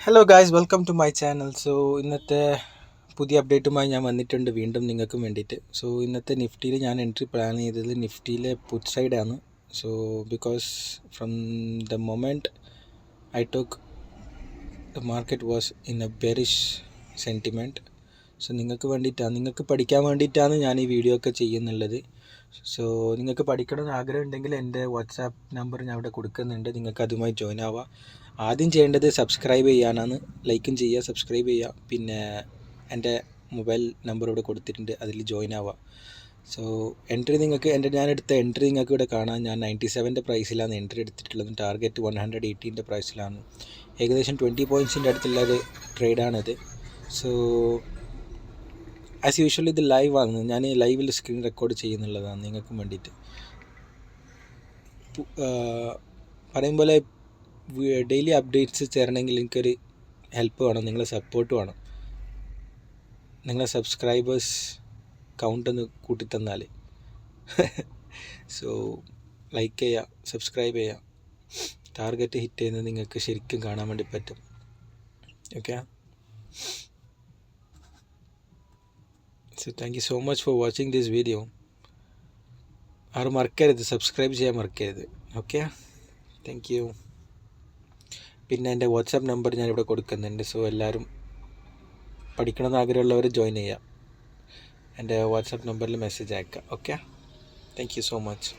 Hello guys, welcome to my channel. So ഇന്നത്തെ പുതിയ അപ്ഡേറ്റുമായി ഞാൻ വന്നിട്ടുണ്ട് വീണ്ടും നിങ്ങൾക്കും വേണ്ടിയിട്ട്. സോ ഇന്നത്തെ നിഫ്റ്റിയിൽ ഞാൻ എൻട്രി പ്ലാൻ ചെയ്തത് നിഫ്റ്റിയിലെ പുട്ട് സൈഡാണ്. So because from the moment I talk the market was in A bearish sentiment. So നിങ്ങൾക്ക് പഠിക്കാൻ വേണ്ടിയിട്ടാണ് ഞാൻ ഈ വീഡിയോ ഒക്കെ ചെയ്യുന്നുള്ളത്. സോ നിങ്ങൾക്ക് പഠിക്കണമെന്ന് ആഗ്രഹം ഉണ്ടെങ്കിൽ എൻ്റെ വാട്സാപ്പ് നമ്പർ ഞാൻ ഇവിടെ കൊടുക്കുന്നുണ്ട്. നിങ്ങൾക്ക് അതുമായി ജോയിൻ ആവാം. ആദ്യം ചെയ്യേണ്ടത് സബ്സ്ക്രൈബ് ചെയ്യാനാണ്. ലൈക്കും ചെയ്യുക, സബ്സ്ക്രൈബ് ചെയ്യുക. പിന്നെ എൻ്റെ മൊബൈൽ നമ്പർ ഇവിടെ കൊടുത്തിട്ടുണ്ട്, അതിൽ ജോയിൻ ആവുക. സോ എൻട്രി ഞാനെടുത്ത എൻട്രി നിങ്ങൾക്ക് ഇവിടെ കാണാം. ഞാൻ 97 പ്രൈസിലാണ് എൻട്രി എടുത്തിട്ടുള്ളത്. ടാർഗറ്റ് 118 പ്രൈസിലാണ്. ഏകദേശം 20 പോയിൻറ്റ്സിൻ്റെ അടുത്തുള്ള ഒരു ട്രേഡാണിത്. സോ ആസ് യൂഷ്വൽ ഇത് ലൈവാണ്. ഞാൻ ലൈവിൽ സ്ക്രീൻ റെക്കോർഡ് ചെയ്യുന്നുള്ളതാണ് നിങ്ങൾക്കും വേണ്ടിയിട്ട്. പറയും പോലെ ഡെയിലി അപ്ഡേറ്റ്സ് തരണമെങ്കിൽ എനിക്കൊരു ഹെൽപ്പ് വേണം, നിങ്ങളെ സപ്പോർട്ട് വേണം. നിങ്ങളെ സബ്സ്ക്രൈബേഴ്സ് കൗണ്ട് ഒന്ന് കൂട്ടിത്തന്നാൽ സോ ലൈക്ക് ചെയ്യുക, സബ്സ്ക്രൈബ് ചെയ്യുക. ടാർഗറ്റ് ഹിറ്റ് ചെയ്യുന്നത് നിങ്ങൾക്ക് ശരിക്കും കാണാൻ വേണ്ടി പറ്റും. Okay, so thank you so much for watching this video. ആരും മറക്കരുത്, സബ്സ്ക്രൈബ് ചെയ്യാൻ മറക്കരുത്. Okay, thank you. പിന്നെ എൻ്റെ വാട്സാപ്പ് നമ്പർ ഞാനിവിടെ കൊടുക്കുന്നുണ്ട്. സോ എല്ലാവരും പഠിക്കണമെന്ന് ആഗ്രഹമുള്ളവർ ജോയിൻ ചെയ്യാം. എൻ്റെ വാട്സാപ്പ് നമ്പറിൽ മെസ്സേജ് അയക്കാം. Okay, thank you so much.